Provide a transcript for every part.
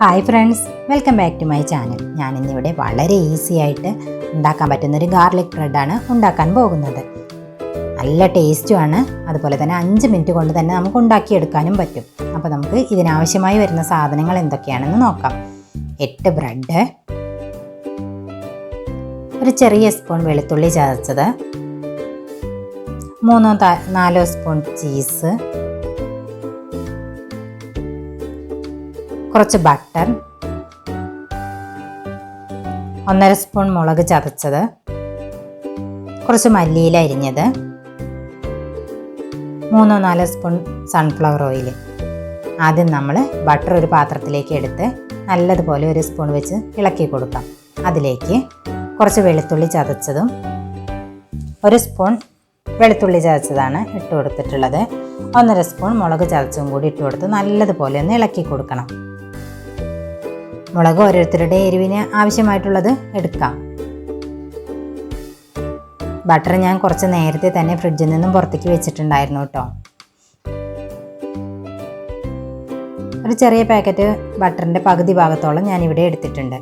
Hi friends, welcome back to my channel. ഞാനിന്നിവിടെ വളരെ easy ആയിട്ട് ഉണ്ടാക്കാൻ പറ്റുന്നൊരു ഗാർലിക് ബ്രെഡാണ് ഉണ്ടാക്കാൻ പോകുന്നത്. നല്ല ടേസ്റ്റുമാണ്. അതുപോലെ തന്നെ 5 മിനിറ്റ് കൊണ്ട് തന്നെ നമുക്ക് ഉണ്ടാക്കിയെടുക്കാനും പറ്റും. അപ്പോൾ നമുക്ക് ഇതിനാവശ്യമായി വരുന്ന സാധനങ്ങൾ എന്തൊക്കെയാണെന്ന് നോക്കാം. 8 ബ്രെഡ്, ഒരു ചെറിയ സ്പൂൺ വെളുത്തുള്ളി ചതച്ചത്, 3-4 സ്പൂൺ ചീസ്, കുറച്ച് ബട്ടർ, 1.5 സ്പൂൺ മുളക് ചതച്ചത്, കുറച്ച് മല്ലിയില അരിഞ്ഞത്, 3-4 സ്പൂൺ സൺഫ്ലവർ ഓയിൽ. ആദ്യം നമ്മൾ ബട്ടർ ഒരു പാത്രത്തിലേക്ക് എടുത്ത് നല്ലതുപോലെ ഒരു സ്പൂൺ വെച്ച് ഇളക്കി കൊടുക്കാം. അതിലേക്ക് കുറച്ച് വെളുത്തുള്ളി ചതച്ചതും, 1 സ്പൂൺ വെളുത്തുള്ളി ചതച്ചതാണ് ഇട്ട് കൊടുത്തിട്ടുള്ളത്, 1.5 സ്പൂൺ മുളക് ചതച്ചതും കൂടി ഇട്ട് കൊടുത്ത് നല്ലതുപോലെ ഒന്ന് ഇളക്കി കൊടുക്കണം. മുളക് ഓരോരുത്തരുടെ എരിവിന് ആവശ്യമായിട്ടുള്ളത് എടുക്കാം. ബട്ടർ ഞാൻ കുറച്ച് നേരത്തെ തന്നെ ഫ്രിഡ്ജിൽ നിന്നും പുറത്തേക്ക് വെച്ചിട്ടുണ്ടായിരുന്നു കേട്ടോ. ഒരു ചെറിയ പാക്കറ്റ് ബട്ടറിൻ്റെ പകുതി ഭാഗത്തോളം ഞാനിവിടെ എടുത്തിട്ടുണ്ട്.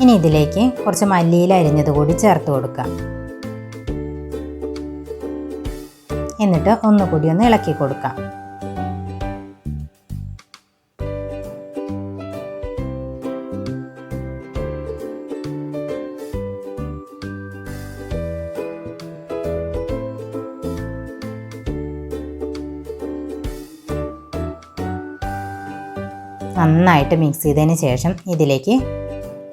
ഇനി ഇതിലേക്ക് കുറച്ച് മല്ലിയില അരിഞ്ഞത് കൂടി ചേർത്ത് കൊടുക്കാം. എന്നിട്ട് ഒന്നുകൂടി ഒന്ന് ഇളക്കി കൊടുക്കാം. നന്നായിട്ട് മിക്സ് ചെയ്തതിന് ശേഷം ഇതിലേക്ക്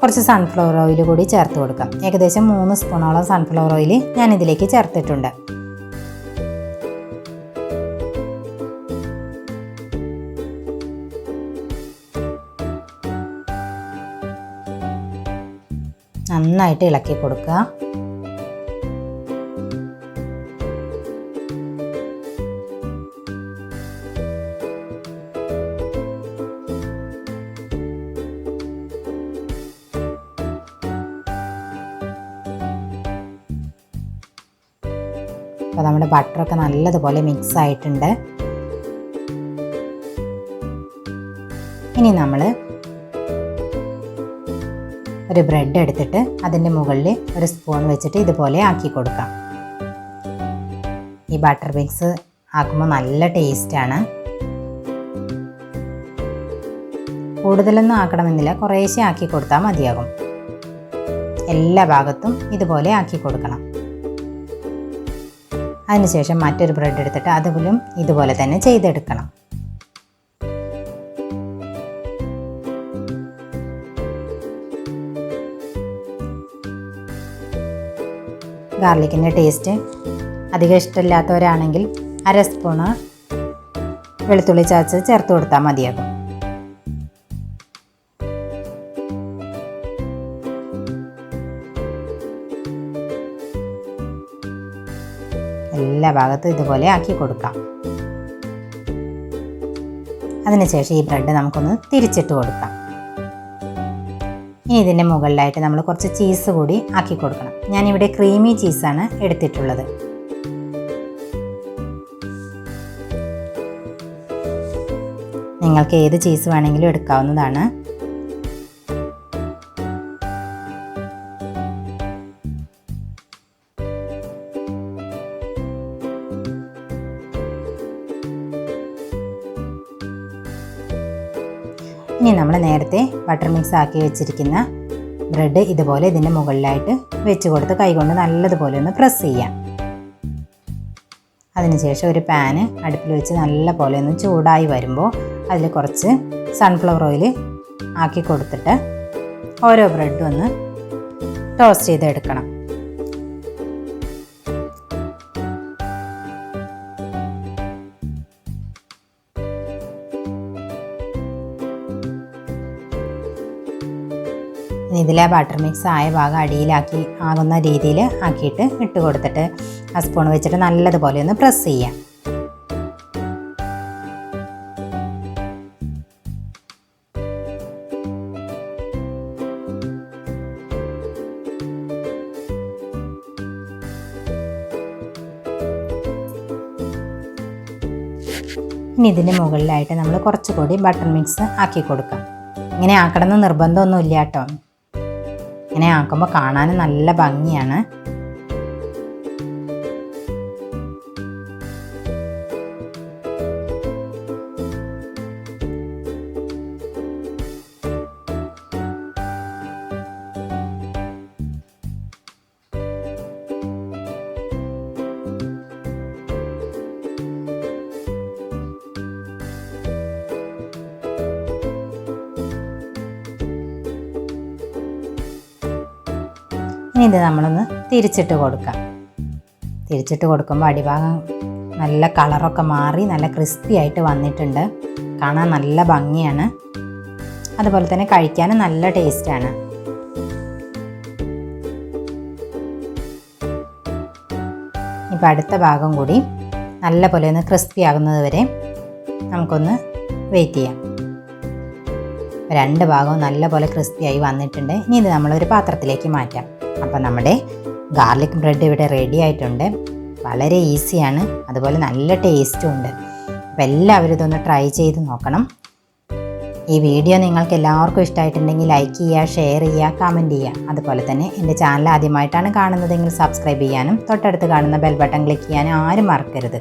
കുറച്ച് സൺഫ്ലവർ ഓയിൽ കൂടി ചേർത്ത് കൊടുക്കാം. ഏകദേശം 3 സ്പൂണോളം സൺഫ്ലവർ ഓയിൽ ഞാൻ ഇതിലേക്ക് ചേർത്തിട്ടുണ്ട്. നന്നായിട്ട് ഇളക്കി കൊടുക്കുക. അപ്പോൾ നമ്മുടെ ബട്ടറൊക്കെ നല്ലതുപോലെ മിക്സ് ആയിട്ടുണ്ട്. ഇനി നമ്മൾ ഒരു ബ്രെഡ് എടുത്തിട്ട് അതിൻ്റെ മുകളിൽ ഒരു സ്പൂൺ വെച്ചിട്ട് ഇതുപോലെ ആക്കി കൊടുക്കാം. ഈ ബട്ടർ മിക്സ് ആക്കുമ്പോൾ നല്ല ടേസ്റ്റാണ്. കൂടുതലൊന്നും ആക്കണമെന്നില്ല, കുറേശ്ശെ ആക്കി കൊടുത്താൽ മതിയാകും. എല്ലാ ഭാഗത്തും ഇതുപോലെ ആക്കി കൊടുക്കണം. അതിനുശേഷം മറ്റൊരു ബ്രെഡ് എടുത്തിട്ട് അതുപോലും ഇതുപോലെ തന്നെ ചെയ്തെടുക്കണം. ഗാർലിക്കിൻ്റെ ടേസ്റ്റ് അധികം ഇഷ്ടമില്ലാത്തവരാണെങ്കിൽ 1/2 സ്പൂണ് വെളുത്തുള്ളി ചതച്ച് ചേർത്ത് കൊടുത്താൽ മതിയാകും. എല്ലാ ഭാഗത്തും ഇതുപോലെ ആക്കി കൊടുക്കാം. അതിനുശേഷം ഈ ബ്രെഡ് നമുക്കൊന്ന് തിരിച്ചിട്ട് കൊടുക്കാം. ഇനി ഇതിൻ്റെ മുകളിലായിട്ട് നമ്മൾ കുറച്ച് ചീസ് കൂടി ആക്കി കൊടുക്കണം. ഞാനിവിടെ ക്രീമി ചീസാണ് എടുത്തിട്ടുള്ളത്. നിങ്ങൾക്ക് ഏത് ചീസ് വേണമെങ്കിലും എടുക്കാവുന്നതാണ്. ഇനി നമ്മൾ നേരത്തെ ബട്ടർ മിക്സ് ആക്കി വെച്ചിരിക്കുന്ന ബ്രെഡ് ഇതുപോലെ ഇതിൻ്റെ മുകളിലായിട്ട് വെച്ച് കൊടുത്ത് കൈകൊണ്ട് നല്ലതുപോലെ ഒന്ന് പ്രസ് ചെയ്യാം. അതിനുശേഷം ഒരു പാന് അടുപ്പിൽ വെച്ച് നല്ലപോലെ ഒന്ന് ചൂടായി വരുമ്പോൾ അതിൽ കുറച്ച് സൺഫ്ലവർ ഓയിൽ ആക്കി കൊടുത്തിട്ട് ഓരോ ബ്രെഡും ഒന്ന് ടോസ്റ്റ് ചെയ്തെടുക്കണം. ഇതിലെ ബട്ടർ മിക്സ് ആയ ഭാഗം അടിയിലാക്കി ആകുന്ന രീതിയിൽ ആക്കിയിട്ട് ഇട്ട് കൊടുത്തിട്ട് ആ സ്പൂൺ വെച്ചിട്ട് നല്ലതുപോലെ ഒന്ന് പ്രസ് ചെയ്യാം. ഇനി ഇതിൻ്റെ മുകളിലായിട്ട് നമ്മൾ കുറച്ചുകൂടി ബട്ടർ മിക്സ് ആക്കി കൊടുക്കാം. ഇങ്ങനെ ആക്കണമെന്ന് നിർബന്ധമൊന്നുമില്ല കേട്ടോ. ഇങ്ങനെ ആക്കുമ്പോൾ കാണാൻ നല്ല ഭംഗിയാണ്. ഇനി ഇത് നമ്മളൊന്ന് തിരിച്ചിട്ട് കൊടുക്കാം. തിരിച്ചിട്ട് കൊടുക്കുമ്പോൾ അടിഭാഗം നല്ല കളറൊക്കെ മാറി നല്ല ക്രിസ്പി ആയിട്ട് വന്നിട്ടുണ്ട്. കാണാൻ നല്ല ഭംഗിയാണ്. അതുപോലെ തന്നെ കഴിക്കാനും നല്ല ടേസ്റ്റാണ്. ഇപ്പം അടുത്ത ഭാഗം കൂടി നല്ല പോലെ ഒന്ന് ക്രിസ്പി ആകുന്നത് വരെ നമുക്കൊന്ന് വെയിറ്റ് ചെയ്യാം. രണ്ട് ഭാഗവും നല്ല പോലെ ക്രിസ്പി ആയി വന്നിട്ടുണ്ട്. ഇനി ഇത് നമ്മളൊരു പാത്രത്തിലേക്ക് മാറ്റാം. അപ്പോൾ നമ്മുടെ ഗാർലിക് ബ്രെഡ് ഇവിടെ റെഡി ആയിട്ടുണ്ട്. വളരെ ഈസിയാണ്, അതുപോലെ നല്ല ടേസ്റ്റും ഉണ്ട്. അപ്പോൾ എല്ലാവരും ഇതൊന്ന് ട്രൈ ചെയ്ത് നോക്കണം. ഈ വീഡിയോ നിങ്ങൾക്ക് എല്ലാവർക്കും ഇഷ്ടമായിട്ടുണ്ടെങ്കിൽ ലൈക്ക് ചെയ്യുക, ഷെയർ ചെയ്യുക, കമൻറ്റ് ചെയ്യുക. അതുപോലെ തന്നെ എൻ്റെ ചാനൽ ആദ്യമായിട്ടാണ് കാണുന്നതെങ്കിൽ സബ്സ്ക്രൈബ് ചെയ്യാനും തൊട്ടടുത്ത് കാണുന്ന ബെൽ ബട്ടൺ ക്ലിക്ക് ചെയ്യാനും ആരും മറക്കരുത്.